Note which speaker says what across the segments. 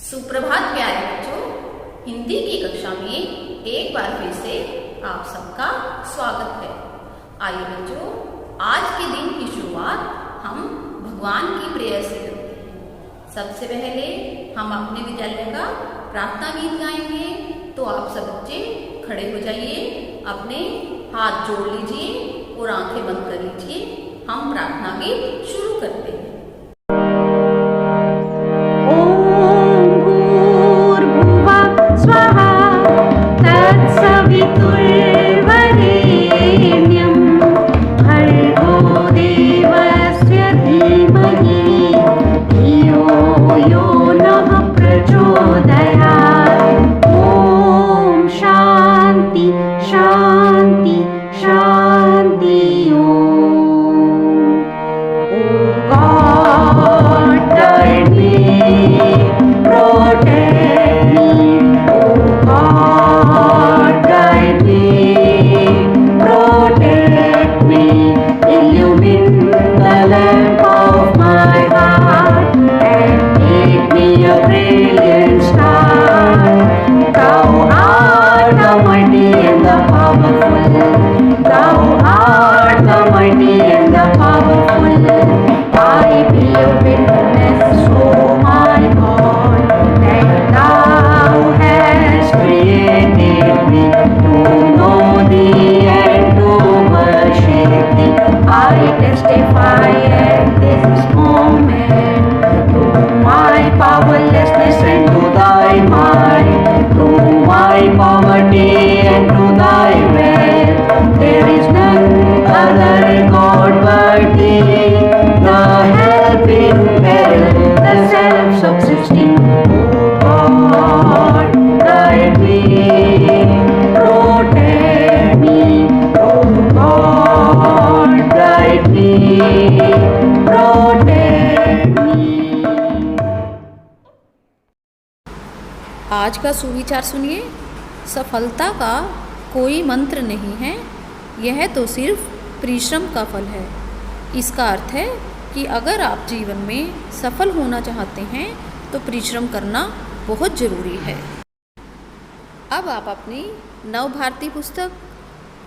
Speaker 1: सुप्रभात प्यारे बच्चों, हिंदी की कक्षा में एक बार फिर से आप सबका स्वागत है। आइए बच्चों, आज के दिन की शुरुआत हम भगवान की प्रेयर से करते हैं। सबसे पहले हम अपने विद्यालय का प्रार्थना गीत गाएंगे, तो आप सब बच्चे खड़े हो जाइए, अपने हाथ जोड़ लीजिए और आंखें बंद कर लीजिए। हम प्रार्थना गीत शुरू करते हैं। आज का सुविचार सुनिए। सफलता का कोई मंत्र नहीं है, यह तो सिर्फ परिश्रम का फल है। इसका अर्थ है कि अगर आप जीवन में सफल होना चाहते हैं तो परिश्रम करना बहुत ज़रूरी है। अब आप अपनी नवभारती पुस्तक,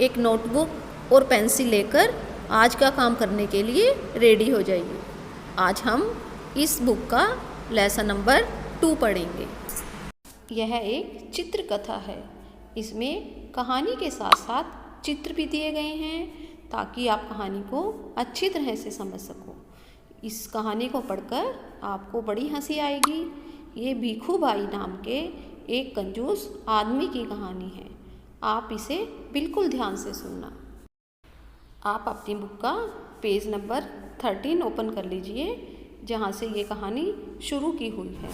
Speaker 1: एक नोटबुक और पेंसिल लेकर आज का काम करने के लिए रेडी हो जाइए। आज हम इस बुक का लेसन नंबर 2 पढ़ेंगे। यह एक चित्र कथा है। इसमें कहानी के साथ साथ चित्र भी दिए गए हैं ताकि आप कहानी को अच्छी तरह से समझ सको। इस कहानी को पढ़कर आपको बड़ी हंसी आएगी। ये भीखू भाई नाम के एक कंजूस आदमी की कहानी है। आप इसे बिल्कुल ध्यान से सुनना। आप अपनी बुक का पेज नंबर 13 ओपन कर लीजिए, जहाँ से ये कहानी शुरू की हुई है।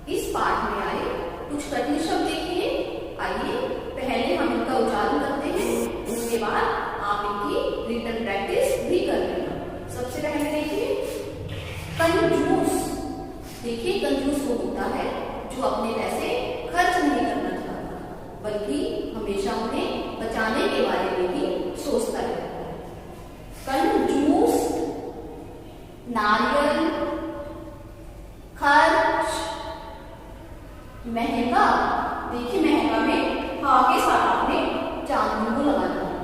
Speaker 1: इस पाठ में आए कुछ कठिन शब्द देखिए। आइए पहले हम इनका उच्चारण करते हैं, उसके बाद आप इनकी रिटन प्रैक्टिस भी कर लेना। सबसे पहले देखिए कंजूस। देखिए कंजूस वो होता है जो अपने पैसे खर्च नहीं करना चाहता, बल्कि हमेशा उन्हें बचाने के बारे में भी सोचता रहता है। कंजूस, नारियल, खर्च, महंगा। देखिए महंगा में हा के साथ आपने चांद को लगाना है।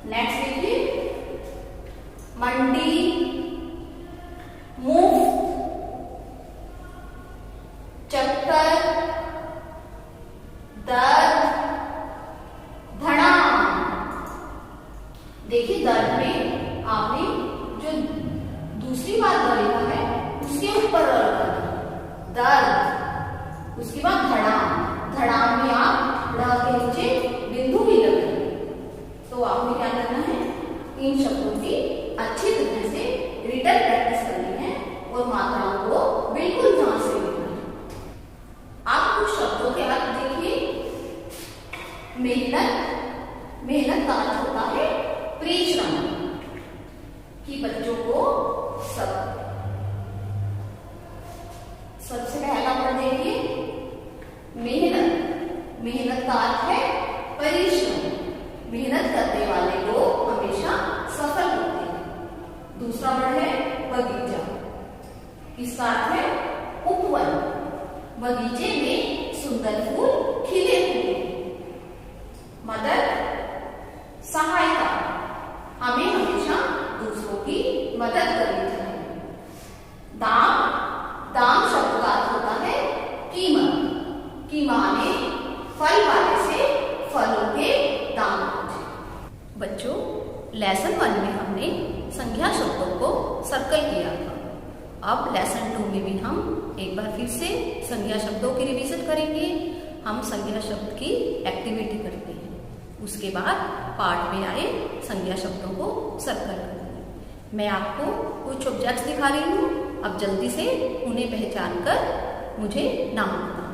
Speaker 1: नेक्स्ट देखिए मंडी, मुफ्त, चक्कर, दर्द, धड़ाम। देखिए दर्द में आपने जो दूसरी बात लिखा है उसके ऊपर दर्द, उसके बाद धड़ाम। धड़ाम में आप ड़ के नीचे बिंदु भी लगाएंगे। तो आपने क्या करना है, इन शब्दों की अच्छी तरह से रिटन प्रैक्टिस करनी है और मात्राओं को बिल्कुल ध्यान से लिखना है। आप कुछ शब्दों के अर्थ देखिए। मेहनत, मेहनत का अर्थ होता है परिश्रम, कि बच्चों को सबसे पहला वर्ड देखिए मेहनत। मेहनत का अर्थ है परिश्रम। मेहनत करने वाले लोग हमेशा सफल होते हैं। बगीचे में सुंदर फूल खिले हुए। मदद, सहायता, हमें हमेशा दूसरों की मदद करनी चाहिए। दाम, दाम शब्द का अर्थ होता है कीमत। कीमत में फल वाले से फलों के दाम पूछे। बच्चों, लेसन 1 में हमने संज्ञा शब्दों को सर्कल किया था। अब लेसन 2 में भी हम एक बार फिर से संज्ञा शब्दों की रिवीजन करेंगे। हम संज्ञा शब्द की एक्टिविटी करते हैं, उसके बाद पाठ में आए संज्ञा शब्दों को सर्कल करेंगे। मैं आपको कुछ ऑब्जेक्ट्स दिखा रही हूँ, अब जल्दी से उन्हें पहचान कर मुझे नाम बताना।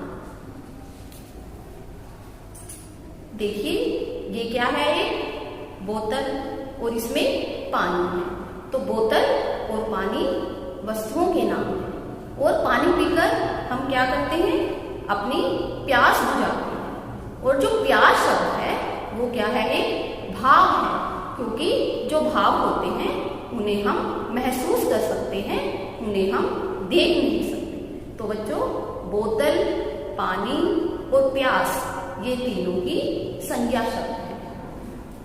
Speaker 1: देखिए, ये क्या है? एक बोतल और इसमें पानी है। तो बोतल और पानी वस्तुओं के नाम हैं। और पानी पीकर हम क्या करते हैं? अपनी प्यास बुझाते हैं। और जो प्यास शब्द है वो क्या है? एक भाव है, क्योंकि जो भाव होते हैं उन्हें हम महसूस कर सकते हैं, उन्हें हम देख नहीं सकते। तो बच्चों, बोतल, पानी और प्यास ये तीनों की संज्ञा शब्द है।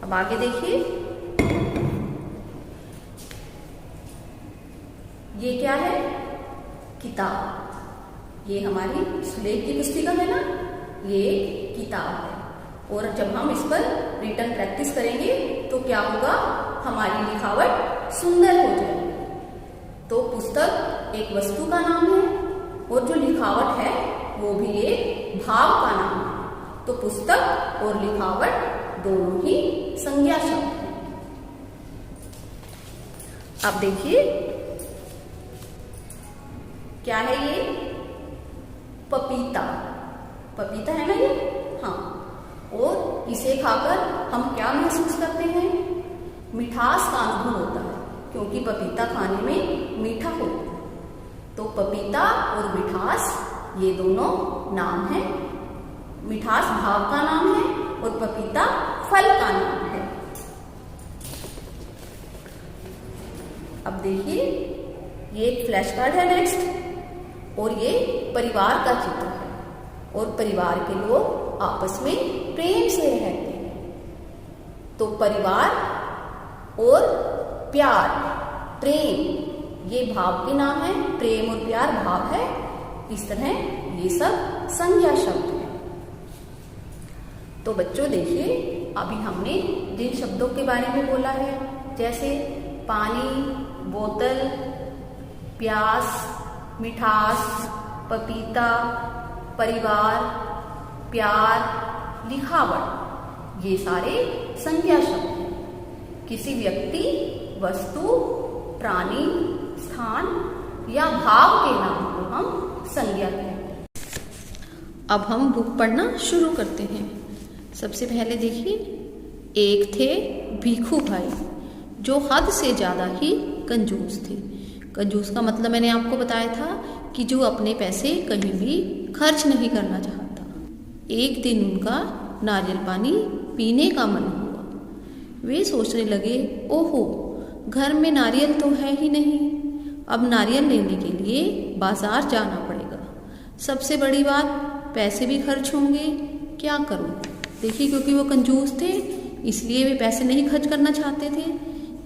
Speaker 1: अब आगे देखिए, ये क्या है? किताब। ये हमारी सुलेख की पुस्तिका है ना, ये किताब है। और जब हम इस पर रिटन प्रैक्टिस करेंगे तो क्या होगा? हमारी लिखावट सुंदर हो जाएगी। तो पुस्तक एक वस्तु का नाम है और जो लिखावट है वो भी एक भाव का नाम है। तो पुस्तक और लिखावट दोनों ही संज्ञा शब्द हैं। अब देखिए, क्या है ये? पपीता। पपीता है ना ये? हाँ। और इसे खाकर हम क्या महसूस करते हैं? मिठास का अनुभव होता है, क्योंकि पपीता खाने में मीठा होता है। तो पपीता और मिठास ये दोनों नाम हैं। मिठास भाव का नाम है और पपीता फल का नाम है। अब देखिए, ये एक फ्लैश कार्ड है नेक्स्ट, और ये परिवार का चित्र है। और परिवार के लोग आपस में प्रेम से रहते हैं। तो परिवार और प्यार, प्रेम ये भाव के नाम है। प्रेम और प्यार भाव है। इस तरह ये सब संज्ञा शब्द है। तो बच्चों देखिए, अभी हमने जिन शब्दों के बारे में बोला है, जैसे पानी, बोतल, प्यास, मिठास, पपीता, परिवार, प्यार, लिखावट, ये सारे संज्ञा शब्द हैं। किसी व्यक्ति, वस्तु, प्राणी, स्थान या भाव के नाम को हम संज्ञा कहते हैं। अब हम बुक पढ़ना शुरू करते हैं। सबसे पहले देखिए, एक थे भीखू भाई जो हद से ज्यादा ही कंजूस थे। कंजूस का मतलब मैंने आपको बताया था कि जो अपने पैसे कहीं भी खर्च नहीं करना चाहता। एक दिन उनका नारियल पानी पीने का मन हुआ। वे सोचने लगे, ओहो, घर में नारियल तो है ही नहीं, अब नारियल लेने के लिए बाजार जाना पड़ेगा। सबसे बड़ी बात, पैसे भी खर्च होंगे, क्या करूं? देखिए, क्योंकि वो कंजूस थे इसलिए वे पैसे नहीं खर्च करना चाहते थे।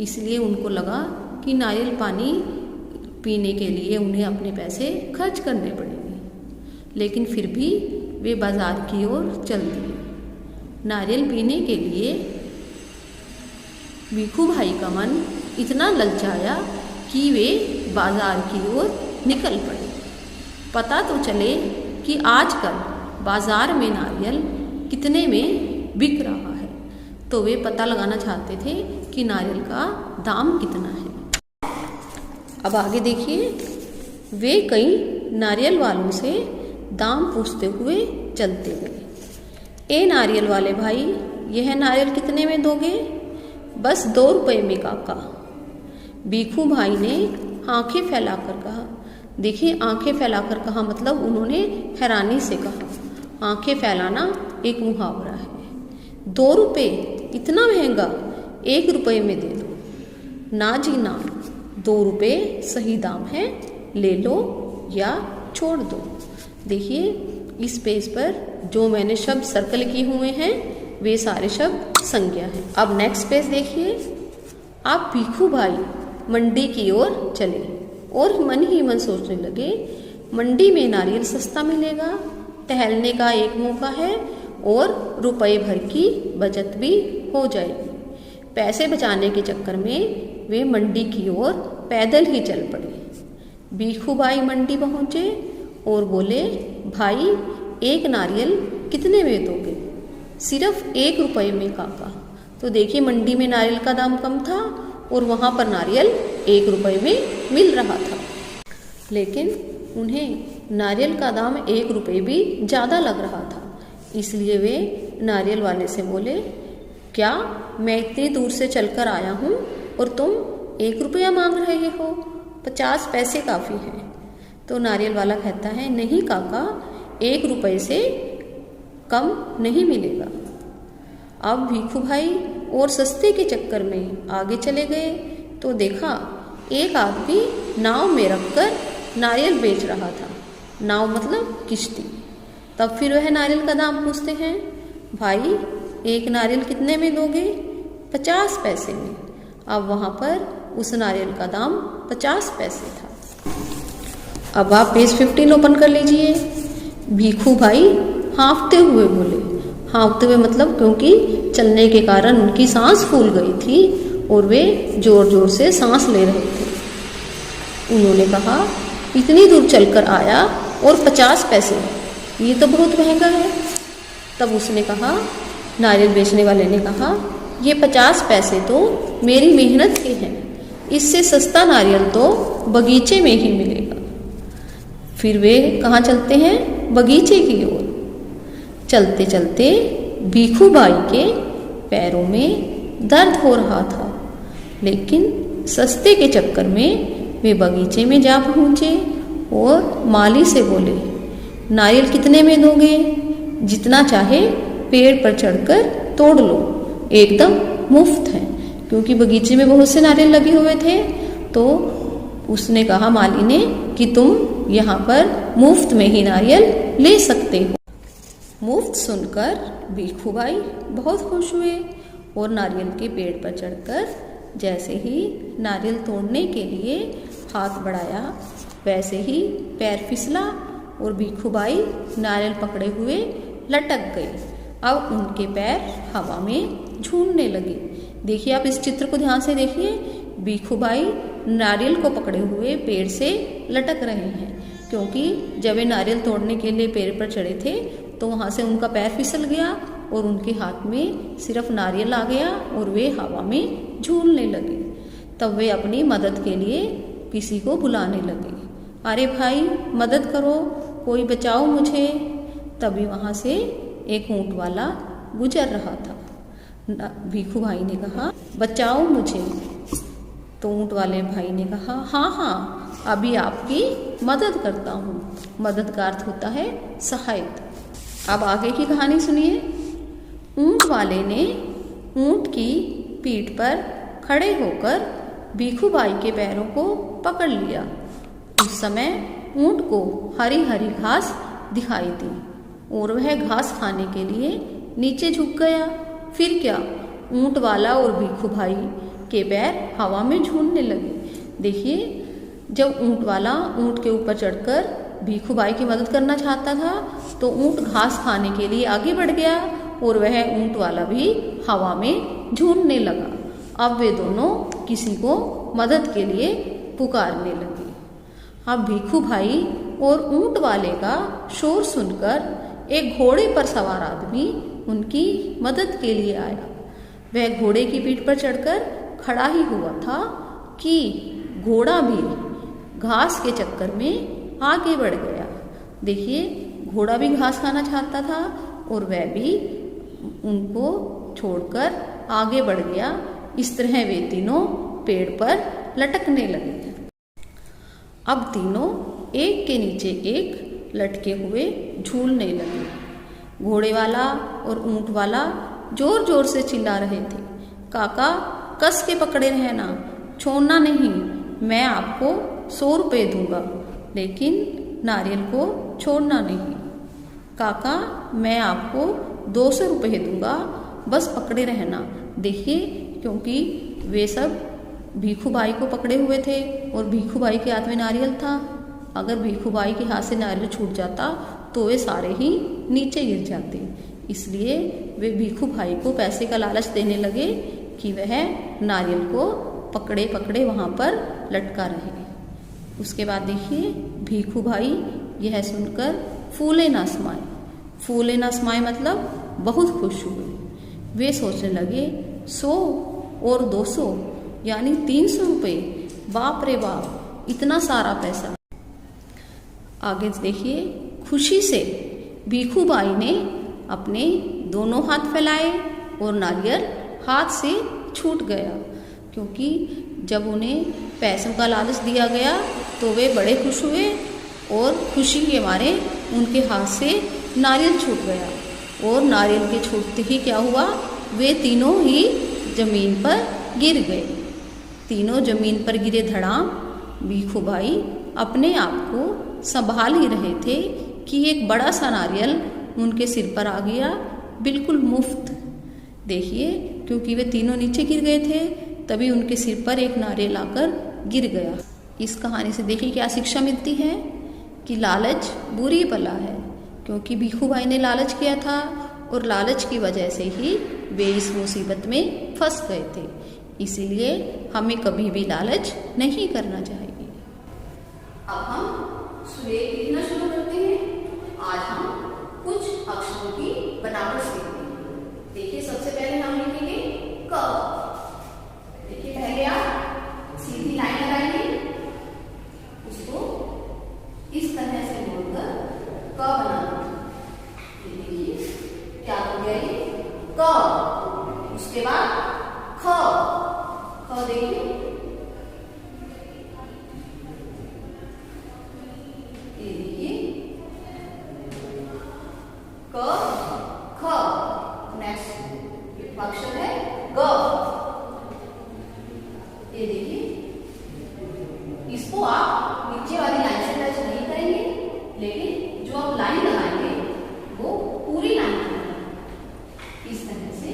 Speaker 1: इसलिए उनको लगा कि नारियल पानी पीने के लिए उन्हें अपने पैसे खर्च करने पड़ेंगे। लेकिन फिर भी वे बाजार की ओर चल दिए। नारियल पीने के लिए भीखू भाई का मन इतना ललचाया कि वे बाजार की ओर निकल पड़े। पता तो चले कि आजकल बाजार में नारियल कितने में बिक रहा है। तो वे पता लगाना चाहते थे कि नारियल का दाम कितना है। अब आगे देखिए, वे कई नारियल वालों से दाम पूछते हुए चलते गए। ए नारियल वाले भाई, यह नारियल कितने में दोगे? बस 2 रुपये में काका। भीखू भाई ने आंखें फैलाकर कहा। देखिए, आंखें फैलाकर कहा मतलब उन्होंने हैरानी से कहा। आंखें फैलाना एक मुहावरा है। 2 रुपये, इतना महंगा? 1 रुपये में दे दो। ना जी ना, 2 रुपये सही दाम है, ले लो या
Speaker 2: छोड़ दो। देखिए इस पेज पर जो मैंने शब्द सर्कल किए हुए हैं वे सारे शब्द संज्ञा हैं। अब नेक्स्ट पेज देखिए। आप भीखू भाई मंडी की ओर चले और मन ही मन सोचने लगे, मंडी में नारियल सस्ता मिलेगा, टहलने का एक मौका है और रुपए भर की बचत भी हो जाएगी। पैसे बचाने के चक्कर में वे मंडी की ओर पैदल ही चल पड़े। भीखू भाई मंडी पहुंचे और बोले, भाई एक नारियल कितने में दोगे? सिर्फ 1 रुपये में काका। तो देखिए मंडी में नारियल का दाम कम था और वहाँ पर नारियल 1 रुपये में मिल रहा था, लेकिन उन्हें नारियल का दाम 1 रुपये भी ज़्यादा लग रहा था। इसलिए वे नारियल वाले से बोले, क्या मैं इतनी दूर से चलकर आया हूँ और तुम 1 रुपया मांग रहे हो? 50 पैसे काफ़ी हैं। तो नारियल वाला कहता है, नहीं काका, 1 रुपये से कम नहीं मिलेगा। अब भीखू भाई और सस्ते के चक्कर में आगे चले गए तो देखा एक आदमी नाव में रखकर नारियल बेच रहा था। नाव मतलब किश्ती। तब फिर वह नारियल का दाम पूछते हैं, भाई एक नारियल कितने में दोगे? 50 पैसे में। अब वहाँ पर उस नारियल का दाम 50 पैसे था। अब आप पेज 15 ओपन कर लीजिए। भीखू भाई हाँफते हुए बोले, हाँफते हुए मतलब क्योंकि चलने के कारण उनकी सांस फूल गई थी और वे जोर जोर से सांस ले रहे थे। उन्होंने कहा, इतनी दूर चलकर आया और 50 पैसे, ये तो बहुत महंगा है। तब उसने कहा, नारियल बेचने वाले ने कहा, ये 50 पैसे तो मेरी मेहनत के हैं, इससे सस्ता नारियल तो बगीचे में ही मिलेगा। फिर वे कहाँ चलते हैं? बगीचे की ओर। चलते चलते भीखू भाई के पैरों में दर्द हो रहा था, लेकिन सस्ते के चक्कर में वे बगीचे में जा पहुँचे और माली से बोले, नारियल कितने में दोगे? जितना चाहे पेड़ पर चढ़कर तोड़ लो, एकदम मुफ्त है। क्योंकि बगीचे में बहुत से नारियल लगे हुए थे तो उसने कहा माली ने कि तुम यहाँ पर मुफ्त में ही नारियल ले सकते हो। मुफ्त सुनकर भीखू भाई बहुत खुश हुए और नारियल के पेड़ पर चढ़कर जैसे ही नारियल तोड़ने के लिए हाथ बढ़ाया वैसे ही पैर फिसला और भीखू भाई नारियल पकड़े हुए लटक गए। अब उनके पैर हवा में झूलने लगे। देखिए आप इस चित्र को ध्यान से देखिए। भीखू भाई नारियल को पकड़े हुए पेड़ से लटक रहे हैं, क्योंकि जब वे नारियल तोड़ने के लिए पेड़ पर चढ़े थे तो वहाँ से उनका पैर फिसल गया और उनके हाथ में सिर्फ नारियल आ गया और वे हवा में झूलने लगे। तब वे अपनी मदद के लिए किसी को बुलाने लगे, अरे भाई मदद करो, कोई बचाओ मुझे। तभी वहाँ से एक ऊँट वाला गुजर रहा था। भीखू भाई ने कहा, बचाओ मुझे। तो ऊँट वाले भाई ने कहा, हाँ हाँ, अभी आपकी मदद करता हूँ। मदद का अर्थ होता है सहायता। अब आगे की कहानी सुनिए। ऊँट वाले ने ऊँट की पीठ पर खड़े होकर भीखू भाई के पैरों को पकड़ लिया। उस समय ऊँट को हरी हरी घास दिखाई दी और वह घास खाने के लिए नीचे झुक गया। फिर क्या, ऊँट वाला और भीखू भाई के पैर हवा में झूलने लगे। देखिए जब ऊँट वाला ऊँट के ऊपर चढ़कर भीखू भाई की मदद करना चाहता था तो ऊँट घास खाने के लिए आगे बढ़ गया और वह ऊँट वाला भी हवा में झूलने लगा। अब वे दोनों किसी को मदद के लिए पुकारने लगे। अब भीखू भाई और ऊँट वाले का शोर सुनकर एक घोड़े पर सवार आदमी उनकी मदद के लिए आया। वह घोड़े की पीठ पर चढ़कर खड़ा ही हुआ था कि घोड़ा भी घास के चक्कर में आगे बढ़ गया। देखिए घोड़ा भी घास खाना चाहता था और वह भी उनको छोड़कर आगे बढ़ गया। इस तरह वे तीनों पेड़ पर लटकने लगे। अब तीनों एक के नीचे एक लटके हुए झूलने लगे। घोड़े वाला और ऊँट वाला जोर जोर से चिल्ला रहे थे, काका कस के पकड़े रहना, छोड़ना नहीं, मैं आपको 100 रुपये दूंगा। लेकिन
Speaker 1: नारियल को छोड़ना नहीं। काका मैं आपको 200 रुपये दूंगा, बस पकड़े रहना। देखिए, क्योंकि वे सब भीखू भाई को पकड़े हुए थे और भीखू भाई के हाथ में नारियल था। अगर भीखू भाई के हाथ से नारियल छूट जाता तो वे सारे ही नीचे गिर जाते। इसलिए वे भीखू भाई को पैसे का लालच देने लगे कि वह नारियल को पकड़े पकड़े वहाँ पर लटका रहे। उसके बाद देखिए, भीखू भाई यह सुनकर फूले ना समाए। फूले ना समाए मतलब बहुत खुश हुए। वे सोचने लगे 100 और 200 यानी 300 रुपये। बाप रे बाप, इतना सारा पैसा। आगे देखिए, खुशी से भीखू भाई ने अपने दोनों हाथ फैलाए और नारियल हाथ से छूट गया। क्योंकि जब उन्हें पैसों का लालच दिया गया तो वे बड़े खुश हुए और खुशी के मारे उनके हाथ से नारियल छूट गया। और नारियल के छूटते ही क्या हुआ, वे तीनों ही जमीन पर गिर गए। तीनों जमीन पर गिरे धड़ाम। भीखू भाई अपने आप को संभाल ही रहे थे कि एक बड़ा सा नारियल उनके सिर पर आ गया, बिल्कुल मुफ्त। देखिए, क्योंकि वे तीनों नीचे गिर गए थे तभी उनके सिर पर एक नारियल आकर गिर गया। इस कहानी से देखिए क्या शिक्षा मिलती है कि लालच बुरी बला है। क्योंकि भीखू भाई ने लालच किया था और लालच की वजह से ही वे इस मुसीबत में फंस गए थे। इसीलिए हमें कभी भी लालच नहीं करना चाहिए। अब हम सुलेख लिखना शुरू करते हैं। आज हम कुछ अक्षरों की बनावट सीखेंगे। देखिए, सबसे पहले हम लिखेंगे क। देखिए, पहले आप सीधी लाइन लगाएंगे, उसको इस तरह से मोड़कर क बनाना। देखिए क्या हो गया ये क। उसके बाद ख। ख देखिए, ये देखिए क ख। नेक्स्ट अक्षर है ग। ये देखिए, इसको आप नीचे वाली लाइन से टच नहीं करेंगे, लेकिन जो आप लाइन लगाएंगे वो पूरी लाइन लगाएंगे इस तरह से।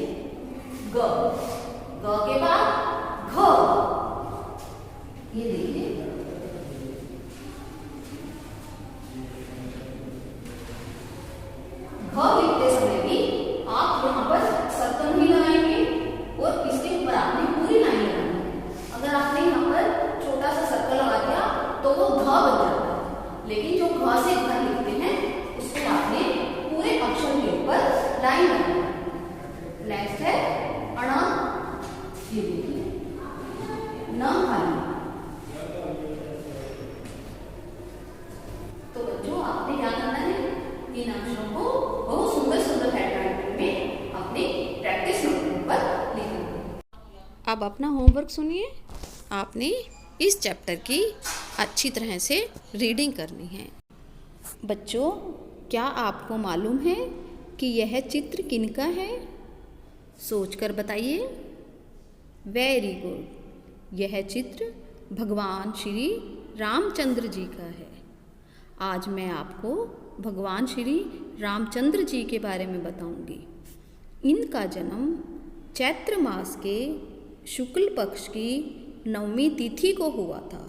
Speaker 1: ग। ग के बाद घ। ये देखिए, घ लिखते समय भी आप यहाँ पर सर्कल नहीं लगाएंगे और इसके ऊपर आपने पूरी लाइन लगानी है। अगर आपने यहाँ पर छोटा सा सर्कल लगा दिया तो वो घ बन जाता है, लेकिन जो घ से घर लिखते हैं उसको आपने पूरे अक्षर के ऊपर लाइन लगानी है। नेक्स्ट है अण। ये देखिए, न खाली। तो बच्चों, आपने क्या करना है, इन अक्षरों को बहुत सुंदर सुंदर हैंडराइटिंग में अपनी प्रैक्टिस नोटबुक पर लिखना।
Speaker 2: अब अपना होमवर्क सुनिए। आपने इस चैप्टर की अच्छी तरह से रीडिंग करनी है। बच्चों, क्या आपको मालूम है कि यह चित्र किनका है? सोचकर बताइए। Very good. यह चित्र भगवान श्री रामचंद्र जी का है। आज मैं आपको भगवान श्री रामचंद्र जी के बारे में बताऊंगी। इनका जन्म चैत्र मास के शुक्ल पक्ष की 9वीं तिथि को हुआ था।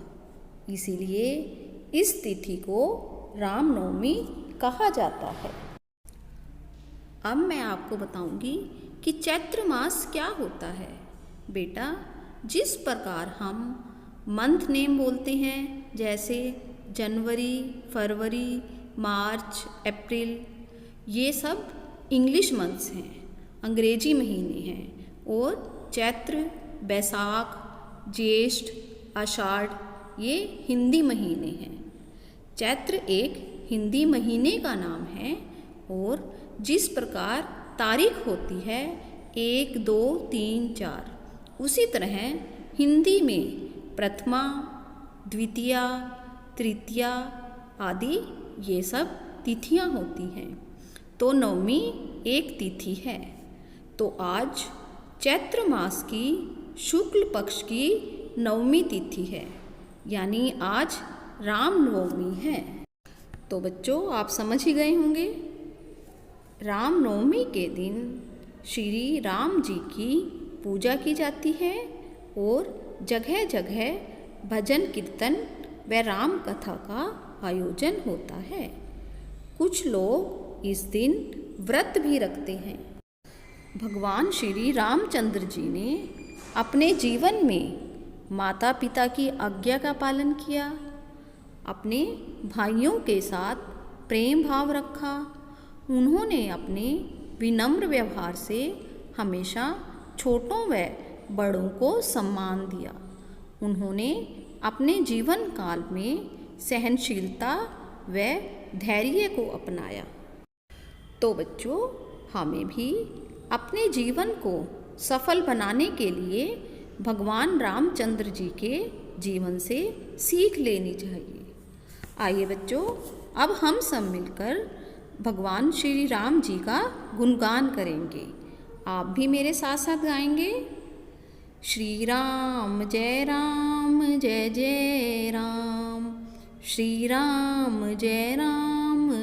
Speaker 2: इसीलिए इस तिथि को रामनवमी कहा जाता है। अब मैं आपको बताऊंगी कि चैत्र मास क्या होता है। बेटा, जिस प्रकार हम मंथ नेम बोलते हैं, जैसे जनवरी, फरवरी, मार्च, अप्रैल, ये सब इंग्लिश मंथ्स हैं, अंग्रेजी महीने हैं। और चैत्र, बैसाख, ज्येष्ठ, आषाढ़ ये हिंदी महीने हैं। चैत्र एक हिंदी महीने का नाम है। और जिस प्रकार तारीख होती है 1, 2, 3, 4, उसी तरह हिंदी में प्रथमा, द्वितीया, तृतीया आदि ये सब तिथियां होती हैं। तो नवमी एक तिथि है। तो आज चैत्र मास की शुक्ल पक्ष की 9वीं तिथि है, यानी आज रामनवमी है।
Speaker 1: तो बच्चों आप समझ ही गए होंगे, रामनवमी के दिन श्री राम जी की पूजा की जाती है और जगह जगह भजन कीर्तन व राम कथा का आयोजन होता है। कुछ लोग इस दिन व्रत भी रखते हैं। भगवान श्री रामचंद्र जी ने अपने जीवन में माता पिता की आज्ञा का पालन किया, अपने भाइयों के साथ प्रेम भाव रखा। उन्होंने अपने विनम्र व्यवहार से हमेशा छोटों व बड़ों को सम्मान दिया। उन्होंने अपने जीवन काल में सहनशीलता व धैर्य को अपनाया। तो बच्चों हमें भी अपने जीवन को सफल बनाने के लिए भगवान रामचंद्र जी के जीवन से सीख लेनी चाहिए। आइए बच्चों, अब हम सब मिलकर भगवान श्री राम जी का गुणगान करेंगे। आप भी मेरे साथ साथ गाएंगे। श्री राम जय जय राम, श्री राम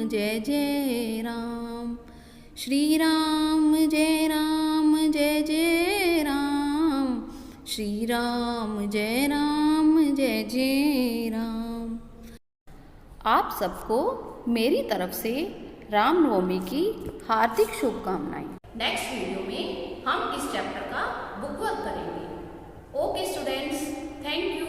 Speaker 1: जय जय राम, श्री राम जय जय राम, श्री राम जय जय राम। आप सबको मेरी तरफ से रामनवमी की हार्दिक शुभकामनाएं। नेक्स्ट वीडियो में हम इस चैप्टर का बुक वर्क करेंगे। Okay students, thank you.